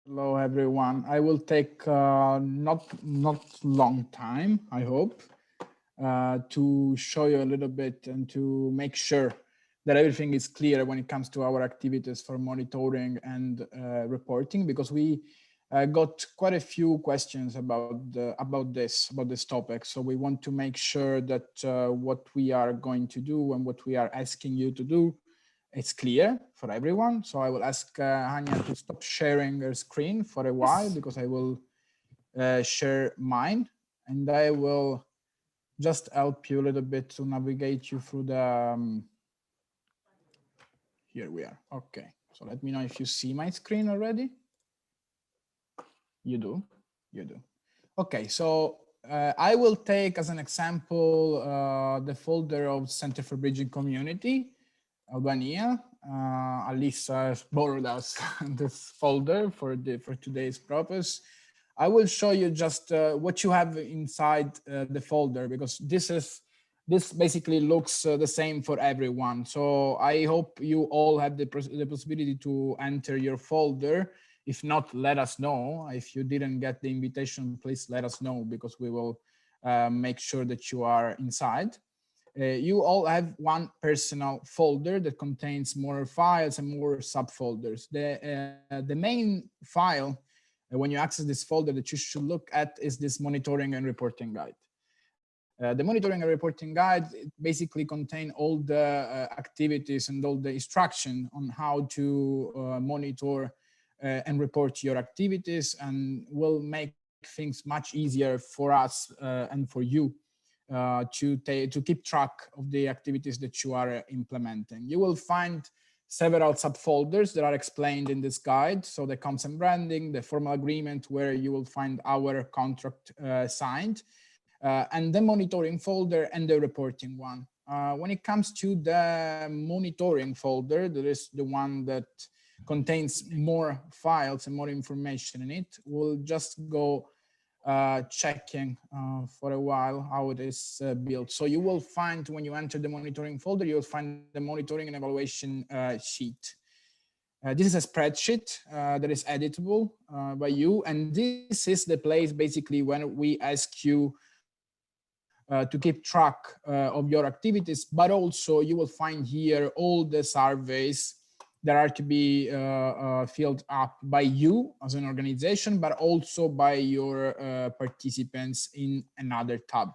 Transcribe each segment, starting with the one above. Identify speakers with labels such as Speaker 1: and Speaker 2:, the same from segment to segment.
Speaker 1: Hello, everyone. I will take not long time, I hope, to show you a little bit and to make sure that everything is clear when it comes to our activities for monitoring and reporting, because we got quite a few questions about this topic. So we want to make sure that what we are going to do and what we are asking you to do, it's clear for everyone. So I will ask Hanya to stop sharing her screen for a while, because I will share mine, and I will just help you a little bit to navigate you through the, here we are. Okay, so let me know if you see my screen already. You do, you do. Okay, so I will take as an example the folder of Center for Bridging Community, Albania. Alisa has borrowed us this folder for today's purpose. I will show you just what you have inside the folder, because this basically looks the same for everyone. So I hope you all have the possibility to enter your folder. If not, let us know. If you didn't get the invitation, please let us know, because we will make sure that you are inside. You all have one personal folder that contains more files and more subfolders. The main file, when you access this folder, that you should look at is this monitoring and reporting guide. The monitoring and reporting guide basically contain all the activities and all the instruction on how to monitor and report your activities, and will make things much easier for us and for you to keep track of the activities that you are implementing. You will find several subfolders that are explained in this guide. So the comms and branding, the formal agreement, where you will find our contract signed, and the monitoring folder and the reporting one. When it comes to the monitoring folder, that is the one that contains more files and more information in it. We'll just go checking for a while how it is built. So you will find, when you enter the monitoring folder, you'll find the monitoring and evaluation sheet. This is a spreadsheet that is editable by you, and this is the place basically when we ask you to keep track of your activities, but also you will find here all the surveys that are to be filled up by you as an organization, but also by your participants in another tab.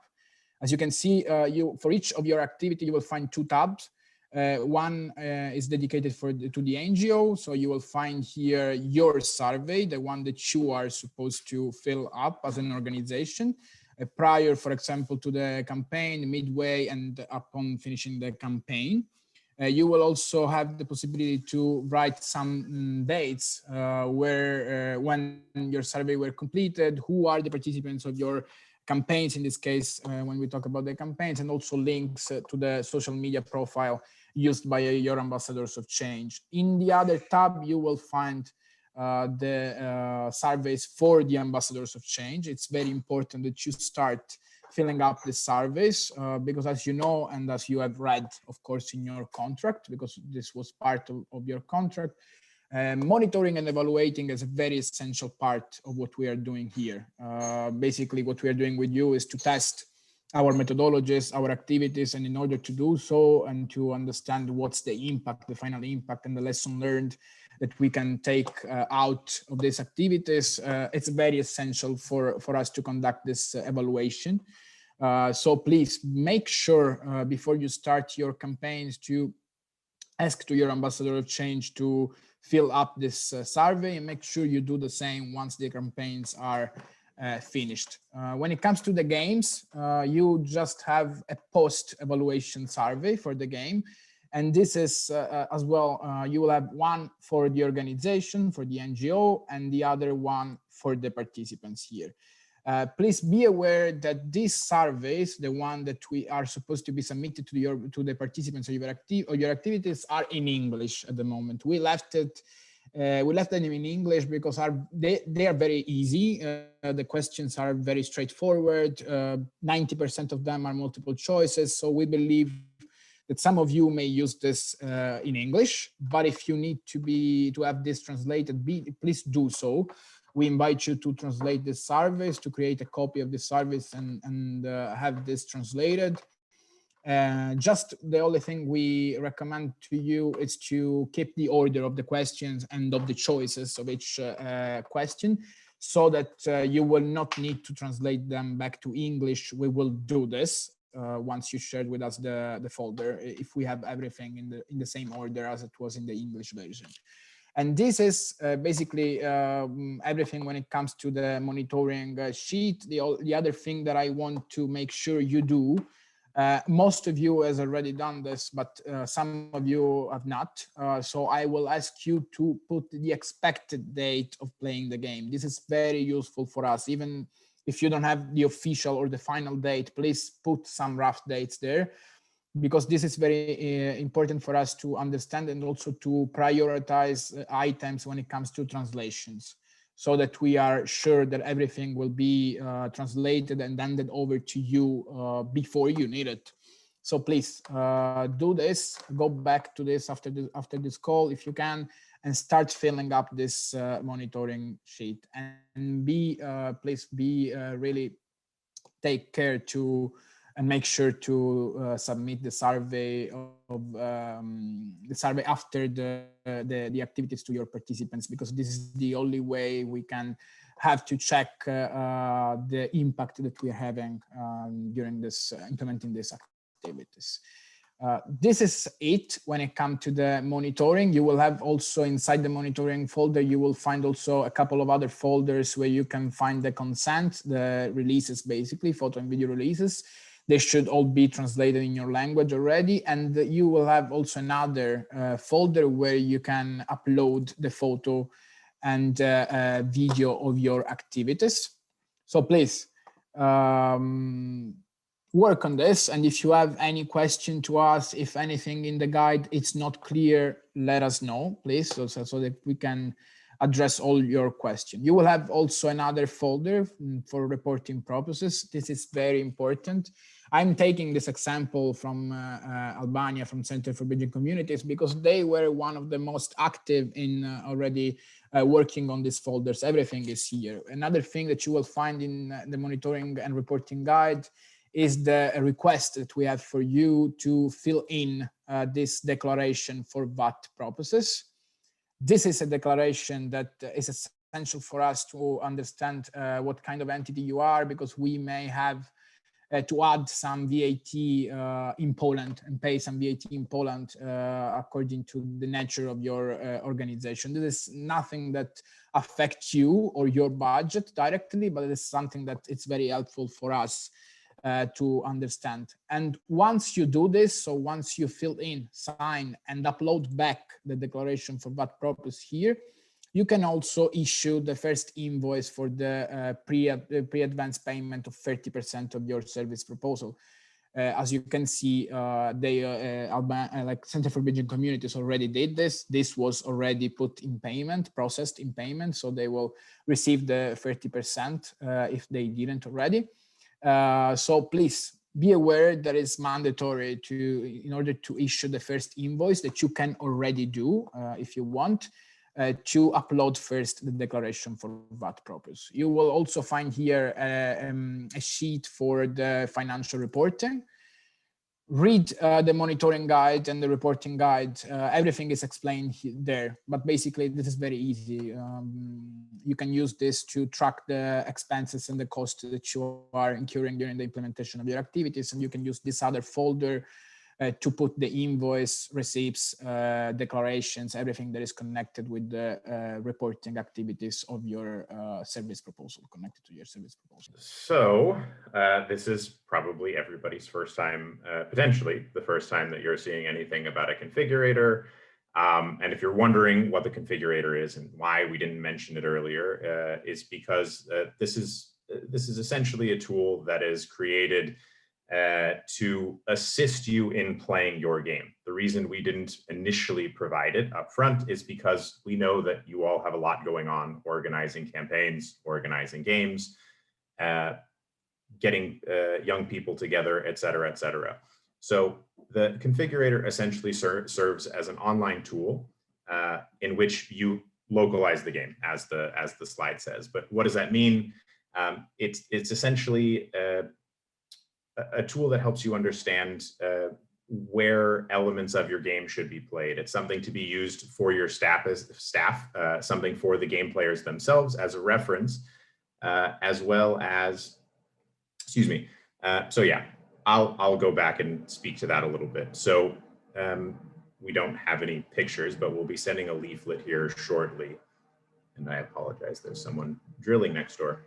Speaker 1: As you can see, for each of your activity, you will find two tabs. One is dedicated to the NGO, so you will find here your survey, the one that you are supposed to fill up as an organization, prior, for example, to the campaign, midway, and upon finishing the campaign. You will also have the possibility to write some dates when your survey were completed, who are the participants of your campaigns in this case, when we talk about the campaigns, and also links to the social media profile used by your ambassadors of change. In the other tab, you will find the surveys for the ambassadors of change. It's very important that you start filling up the surveys because, as you know, and as you have read, of course, in your contract, because this was part of your contract, monitoring and evaluating is a very essential part of what we are doing here. Basically, what we are doing with you is to test our methodologies, our activities, and in order to do so and to understand what's the impact, the final impact, and the lesson learned that we can take out of these activities, it's very essential for us to conduct this evaluation. So please make sure before you start your campaigns to ask to your ambassador of change to fill up this survey, and make sure you do the same once the campaigns are finished. When it comes to the games, you just have a post-evaluation survey for the game. And this is as well, you will have one for the organization, for the NGO, and the other one for the participants here. Please be aware that these surveys, the one that we are supposed to be submitted to the participants of your activities, are in English at the moment. We left them in English because they are very easy. The questions are very straightforward. 90% of them are multiple choices. So we believe that some of you may use this in English, but if you need to have this translated, please do so. We invite you to translate this service, to create a copy of this service and have this translated. Just the only thing we recommend to you is to keep the order of the questions and of the choices of each question, so that you will not need to translate them back to English. We will do this once you shared with us the folder, if we have everything in the same order as it was in the English version. And this is basically everything when it comes to the monitoring sheet. The other thing that I want to make sure you do, most of you has already done this, but some of you have not. So I will ask you to put the expected date of playing the game. This is very useful for us. Even if you don't have the official or the final date, please put some rough dates there, because this is very important for us to understand and also to prioritize items when it comes to translations, so that we are sure that everything will be translated and handed over to you before you need it. So please do this, go back to this after this call if you can, and start filling up this monitoring sheet. And please be really take care to and make sure to submit the survey after the activities to your participants, because this is the only way we can have to check the impact that we're having during this implementing these activities. This is it when it comes to the monitoring. You will have also inside the monitoring folder, you will find also a couple of other folders where you can find the consent, the releases, basically photo and video releases. They should all be translated in your language already. And you will have also another folder where you can upload the photo and video of your activities. So please work on this. And if you have any question to us, if anything in the guide it's not clear, let us know, please, so that we can address all your questions. You will have also another folder for reporting purposes. This is very important. I'm taking this example from Albania, from Center for Bridging Communities, because they were one of the most active in already working on these folders. Everything is here. Another thing that you will find in the monitoring and reporting guide is the request that we have for you to fill in this declaration for VAT purposes. This is a declaration that is essential for us to understand what kind of entity you are, because we may have to add some VAT in Poland and pay some VAT in Poland according to the nature of your organization. This is nothing that affects you or your budget directly, but it is something that it's very helpful for us to understand. And once you do this, so once you fill in, sign, and upload back the declaration for VAT purpose here, you can also issue the first invoice for the pre-advance payment of 30% of your service proposal. As you can see, like Center for Bridging Communities already did this. This was already put in payment, processed in payment, so they will receive the 30% if they didn't already. So please be aware that it's mandatory in order to issue the first invoice, that you can already do if you want, to upload first the declaration for VAT purpose. You will also find here a sheet for the financial reporting. Read the monitoring guide and the reporting guide. Everything is explained there, but basically this is very easy. You can use this to track the expenses and the costs that you are incurring during the implementation of your activities, and you can use this other folder to put the invoice, receipts, declarations, everything that is connected with the reporting activities of your service proposal, connected to your service proposal.
Speaker 2: So this is probably everybody's first time, potentially the first time that you're seeing anything about a configurator. And if you're wondering what the configurator is and why we didn't mention it earlier, is because this is essentially a tool that is created to assist you in playing your game. The reason we didn't initially provide it up front is because we know that you all have a lot going on, organizing campaigns, organizing games, getting young people together, et cetera, et cetera. So the configurator essentially serves as an online tool in which you localize the game, as the slide says. But what does that mean? It's essentially a tool that helps you understand where elements of your game should be played. It's something to be used for your staff, something for the game players themselves as a reference, as well as, excuse me. So yeah, I'll go back and speak to that a little bit. So we don't have any pictures, but we'll be sending a leaflet here shortly. And I apologize, there's someone drilling next door.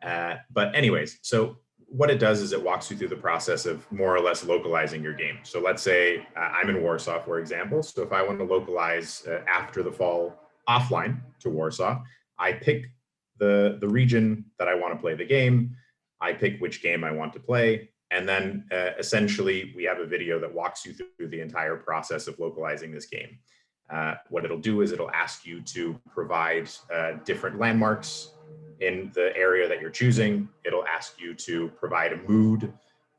Speaker 2: But anyways, so what it does is it walks you through the process of more or less localizing your game. So let's say I'm in Warsaw, for example. So if I want to localize After the Fall offline to Warsaw, I pick the region that I want to play the game. I pick which game I want to play. And then essentially we have a video that walks you through the entire process of localizing this game. What it'll do is it'll ask you to provide different landmarks in the area that you're choosing. It'll ask you to provide a mood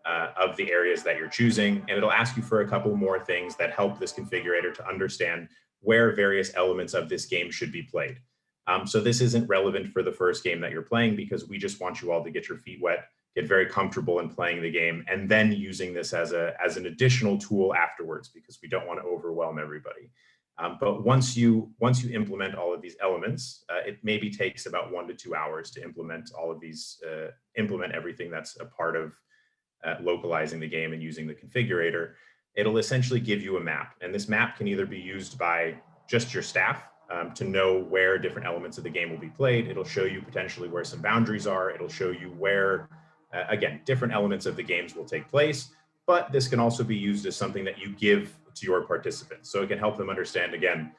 Speaker 2: of the areas that you're choosing, and it'll ask you for a couple more things that help this configurator to understand where various elements of this game should be played. So this isn't relevant for the first game that you're playing, because we just want you all to get your feet wet, get very comfortable in playing the game, and then using this as an additional tool afterwards, because we don't want to overwhelm everybody. But once you implement all of these elements, it maybe takes about 1 to 2 hours to implement all of these, implement everything that's a part of localizing the game and using the configurator. It'll essentially give you a map, and this map can either be used by just your staff to know where different elements of the game will be played. It'll show you potentially where some boundaries are. It'll show you where, again, different elements of the games will take place. But this can also be used as something that you give to your participants. So it can help them understand, again,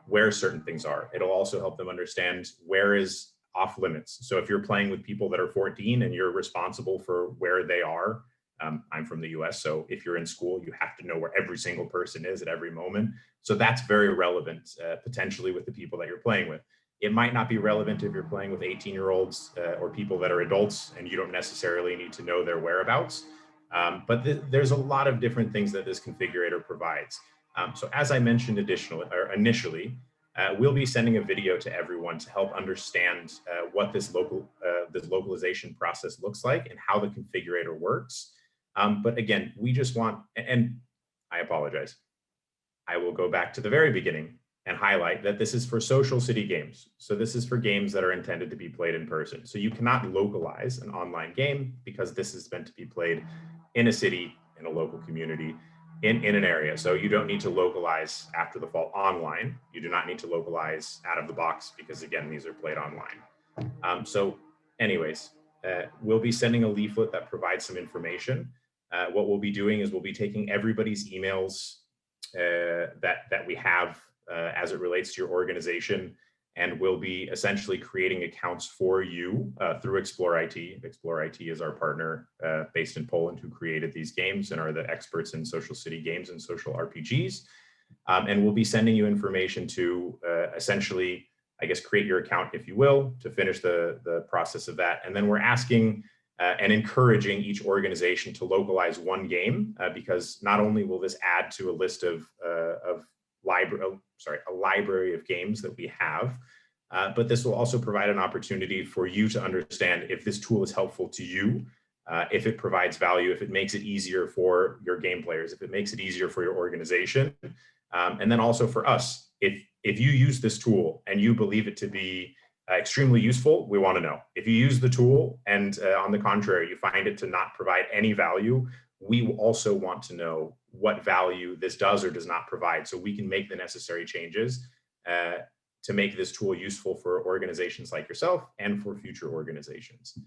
Speaker 2: where certain things are. It'll also help them understand where is off limits. So if you're playing with people that are 14 and you're responsible for where they are, I'm from the US, so if you're in school, you have to know where every single person is at every moment. So that's very relevant potentially with the people that you're playing with. It might not be relevant if you're playing with 18-year-olds or people that are adults and you don't necessarily need to know their whereabouts. But there's a lot of different things that this configurator provides. So as I mentioned initially, we'll be sending a video to everyone to help understand what this localization process looks like and how the configurator works. But again, we just want, and I apologize, I will go back to the very beginning and highlight that this is for social city games. So this is for games that are intended to be played in person. So you cannot localize an online game, because this is meant to be played in a city, in a local community, in an area. So you don't need to localize After the Fall online. You do not need to localize out of the box, because again, these are played online. So anyways, we'll be sending a leaflet that provides some information. What we'll be doing is we'll be taking everybody's emails that we have as it relates to your organization, and we'll be essentially creating accounts for you through Explore IT. Explore IT is our partner based in Poland who created these games and are the experts in social city games and social RPGs. And we'll be sending you information to essentially, I guess, create your account, if you will, to finish the process of that. And then we're asking and encouraging each organization to localize one game, because not only will this add to a list of a library of games that we have, but this will also provide an opportunity for you to understand if this tool is helpful to you, if it provides value, if it makes it easier for your game players, if it makes it easier for your organization, and then also for us. If you use this tool and you believe it to be extremely useful, we want to know. If you use the tool and on the contrary, you find it to not provide any value, we also want to know what value this does or does not provide, so we can make the necessary changes to make this tool useful for organizations like yourself and for future organizations.